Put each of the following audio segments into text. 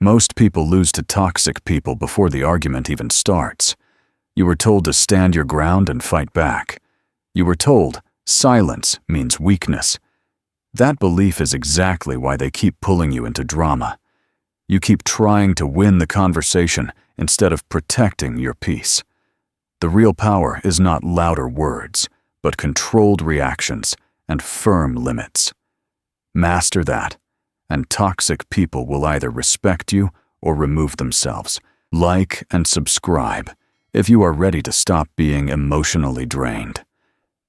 Most people lose to toxic people before the argument even starts. You were told to stand your ground and fight back. You were told silence means weakness. That belief is exactly why they keep pulling you into drama. You keep trying to win the conversation instead of protecting your peace. The real power is not louder words, but controlled reactions and firm limits. Master that, and toxic people will either respect you or remove themselves. Like and subscribe if you are ready to stop being emotionally drained.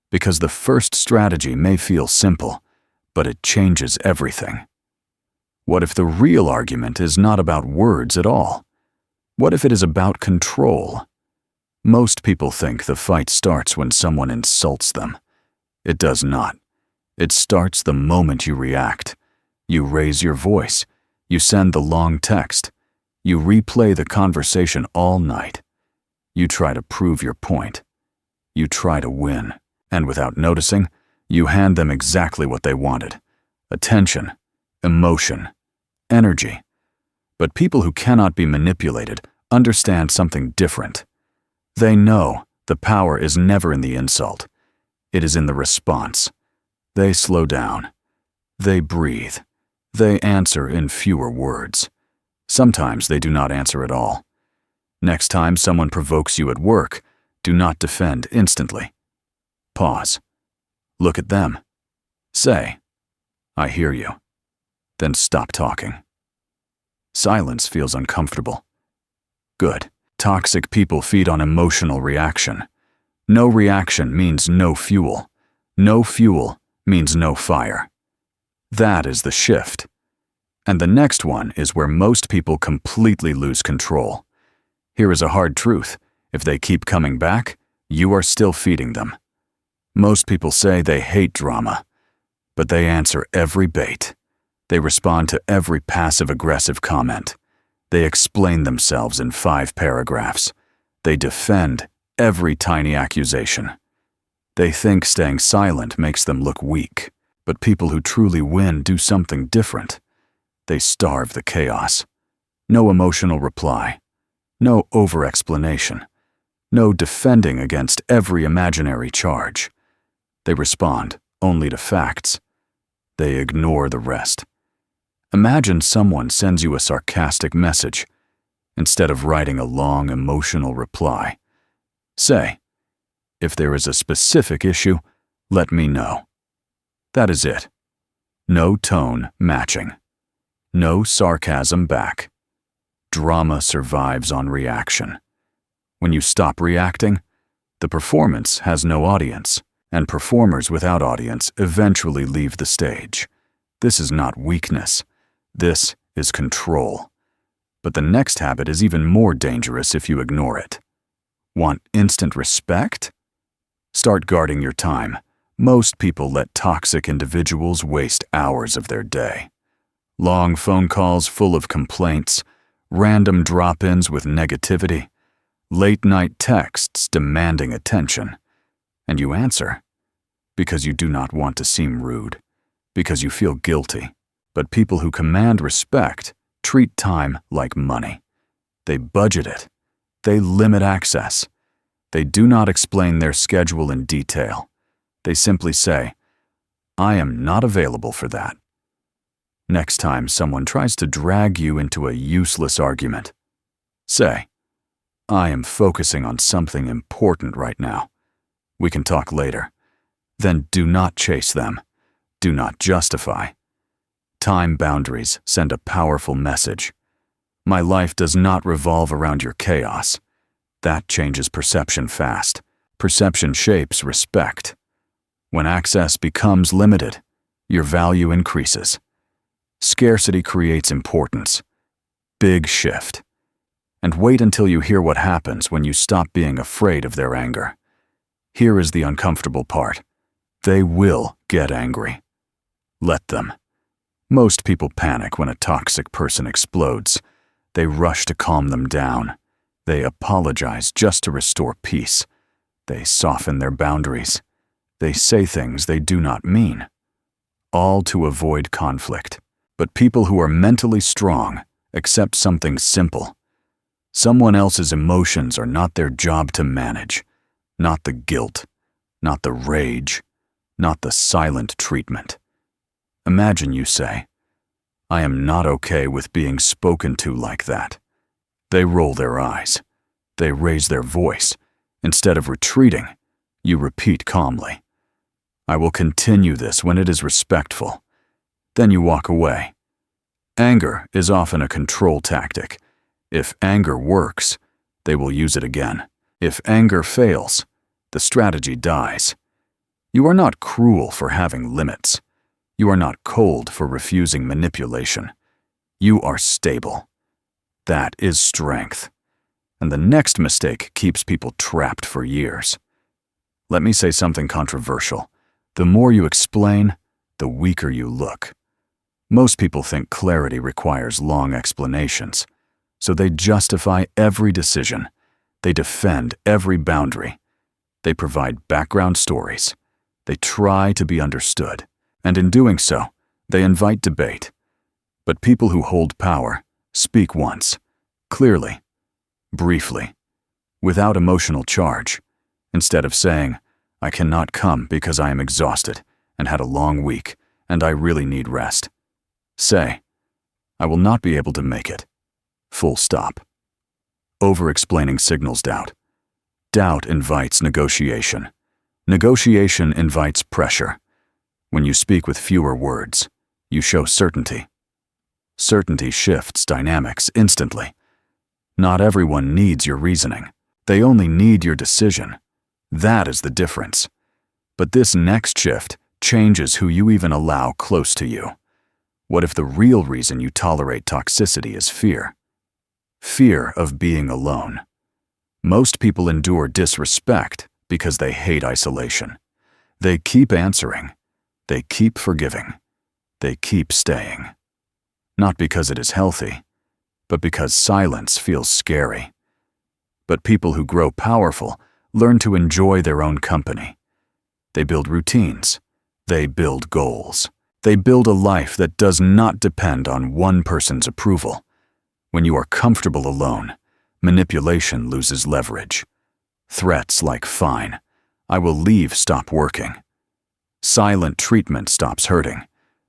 Because the first strategy may feel simple, but it changes everything. What if the real argument is not about words at all? What if it is about control? Most people think the fight starts when someone insults them. It does not. It starts the moment you react. You raise your voice. You send the long text. You replay the conversation all night. You try to prove your point. You try to win. And without noticing, you hand them exactly what they wanted: attention, emotion, energy. But people who cannot be manipulated understand something different. They know the power is never in the insult. It is in the response. They slow down. They breathe. They answer in fewer words. Sometimes they do not answer at all. Next time someone provokes you at work, do not defend instantly. Pause. Look at them. Say, "I hear you." Then stop talking. Silence feels uncomfortable. Good. Toxic people feed on emotional reaction. No reaction means no fuel. No fuel means no fire. That is the shift. And the next one is where most people completely lose control. Here is a hard truth. If they keep coming back, you are still feeding them. Most people say they hate drama, but they answer every bait. They respond to every passive-aggressive comment. They explain themselves in 5 paragraphs. They defend every tiny accusation. They think staying silent makes them look weak, but people who truly win do something different. They starve the chaos. No emotional reply. No over-explanation. No defending against every imaginary charge. They respond only to facts. They ignore the rest. Imagine someone sends you a sarcastic message. Instead of writing a long, emotional reply, say, "If there is a specific issue, let me know." That is it. No tone matching. No sarcasm back. Drama survives on reaction. When you stop reacting, the performance has no audience, and performers without audience eventually leave the stage. This is not weakness. This is control. But the next habit is even more dangerous if you ignore it. Want instant respect? Start guarding your time. Most people let toxic individuals waste hours of their day. Long phone calls full of complaints, random drop-ins with negativity, late-night texts demanding attention. And you answer because you do not want to seem rude, because you feel guilty. But people who command respect treat time like money. They budget it. They limit access. They do not explain their schedule in detail. They simply say, "I am not available for that." Next time someone tries to drag you into a useless argument, say, "I am focusing on something important right now. We can talk later." Then do not chase them. Do not justify. Time boundaries send a powerful message. My life does not revolve around your chaos. That changes perception fast. Perception shapes respect. When access becomes limited, your value increases. Scarcity creates importance. Big shift. And wait until you hear what happens when you stop being afraid of their anger. Here is the uncomfortable part. They will get angry. Let them. Most people panic when a toxic person explodes. They rush to calm them down. They apologize just to restore peace. They soften their boundaries. They say things they do not mean. All to avoid conflict. But people who are mentally strong accept something simple. Someone else's emotions are not their job to manage. Not the guilt, not the rage, not the silent treatment. Imagine you say, "I am not okay with being spoken to like that." They roll their eyes. They raise their voice. Instead of retreating, you repeat calmly, "I will continue this when it is respectful." Then you walk away. Anger is often a control tactic. If anger works, they will use it again. If anger fails, the strategy dies. You are not cruel for having limits. You are not cold for refusing manipulation. You are stable. That is strength. And the next mistake keeps people trapped for years. Let me say something controversial. The more you explain, the weaker you look. Most people think clarity requires long explanations, so they justify every decision. They defend every boundary. They provide background stories. They try to be understood, and in doing so, they invite debate. But people who hold power speak once, clearly, briefly, without emotional charge, instead of saying, "I cannot come because I am exhausted and had a long week, and I really need rest." Say, "I will not be able to make it." Full stop. Over-explaining signals doubt. Doubt invites negotiation. Negotiation invites pressure. When you speak with fewer words, you show certainty. Certainty shifts dynamics instantly. Not everyone needs your reasoning. They only need your decision. That is the difference. But this next shift changes who you even allow close to you. What if the real reason you tolerate toxicity is fear? Fear of being alone. Most people endure disrespect because they hate isolation. They keep answering. They keep forgiving. They keep staying. Not because it is healthy, but because silence feels scary. But people who grow powerful learn to enjoy their own company. They build routines. They build goals. They build a life that does not depend on one person's approval. When you are comfortable alone, manipulation loses leverage. Threats like "fine, I will leave" stop working. Silent treatment stops hurting.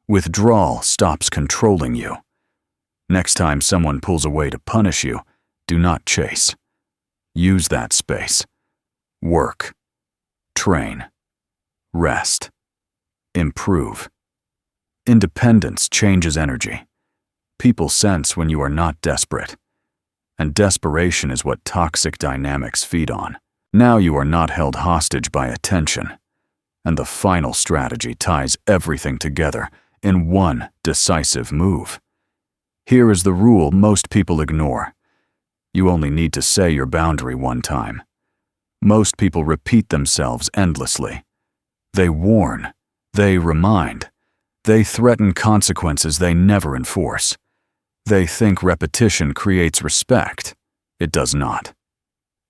Withdrawal stops controlling you. Next time someone pulls away to punish you, do not chase. Use that space. Work. Train. Rest. Improve. Independence changes energy. People sense when you are not desperate. And desperation is what toxic dynamics feed on. Now you are not held hostage by attention. And the final strategy ties everything together in one decisive move. Here is the rule most people ignore. You only need to say your boundary one time. Most people repeat themselves endlessly. They warn. They remind. They threaten consequences they never enforce. They think repetition creates respect. It does not.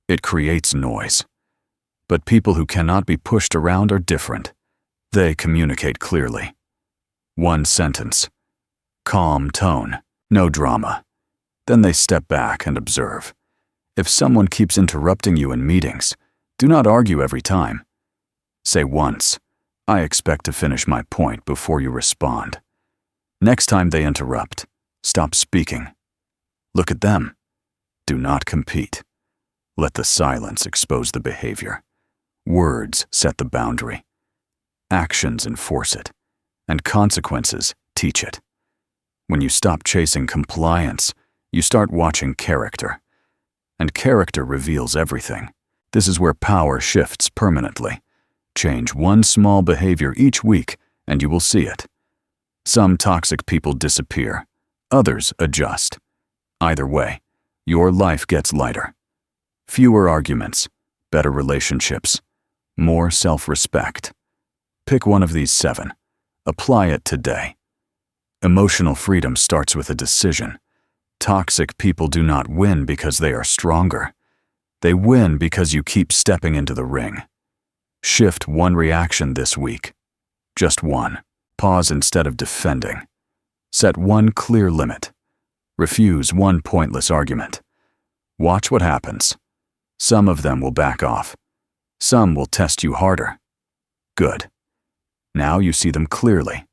It creates noise. But people who cannot be pushed around are different. They communicate clearly. One sentence. Calm tone. No drama. Then they step back and observe. If someone keeps interrupting you in meetings, do not argue every time. Say once, "I expect to finish my point before you respond." Next time they interrupt, stop speaking. Look at them. Do not compete. Let the silence expose the behavior. Words set the boundary. Actions enforce it. And consequences teach it. When you stop chasing compliance, you start watching character. And character reveals everything. This is where power shifts permanently. Change one small behavior each week, and you will see it. Some toxic people disappear. Others adjust. Either way, your life gets lighter. Fewer arguments, better relationships, more self-respect. Pick one of these 7. Apply it today. Emotional freedom starts with a decision. Toxic people do not win because they are stronger. They win because you keep stepping into the ring. Shift one reaction this week. Just one. Pause instead of defending. Set one clear limit. Refuse one pointless argument. Watch what happens. Some of them will back off. Some will test you harder. Good. Now you see them clearly.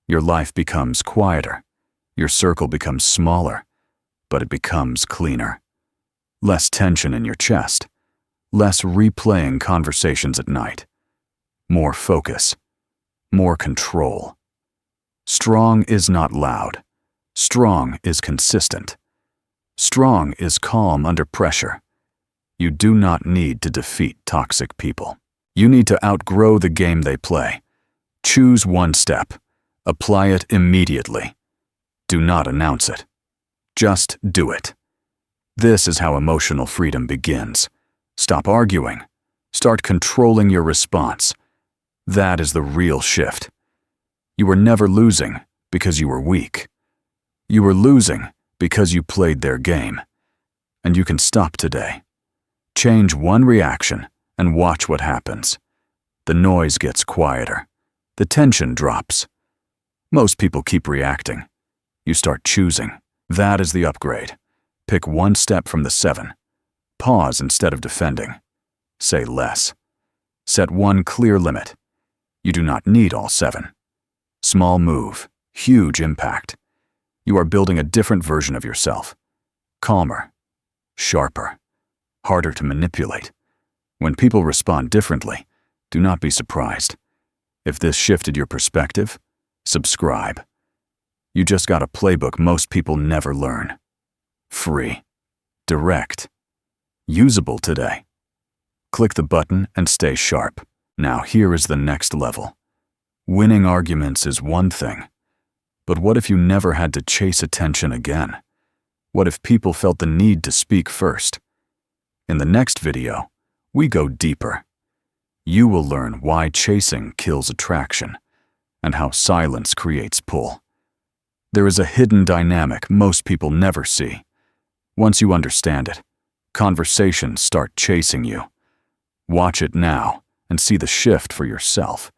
Your life becomes quieter. Your circle becomes smaller, but it becomes cleaner. Less tension in your chest. Less replaying conversations at night. More focus. More control. Strong is not loud. Strong is consistent. Strong is calm under pressure. You do not need to defeat toxic people. You need to outgrow the game they play. Choose one step. Apply it immediately. Do not announce it. Just do it. This is how emotional freedom begins. Stop arguing. Start controlling your response. That is the real shift. You were never losing because you were weak. You were losing because you played their game. And you can stop today. Change one reaction and watch what happens. The noise gets quieter. The tension drops. Most people keep reacting. You start choosing. That is the upgrade. Pick one step from the 7. Pause instead of defending. Say less. Set one clear limit. You do not need all 7. Small move, huge impact. You are building a different version of yourself. Calmer, sharper, harder to manipulate. When people respond differently, do not be surprised. If this shifted your perspective, subscribe. You just got a playbook most people never learn. Free, direct, usable today. Click the button and stay sharp. Now here is the next level. Winning arguments is one thing. But what if you never had to chase attention again? What if people felt the need to speak first? In the next video, we go deeper. You will learn why chasing kills attraction and how silence creates pull. There is a hidden dynamic most people never see. Once you understand it, conversations start chasing you. Watch it now and see the shift for yourself.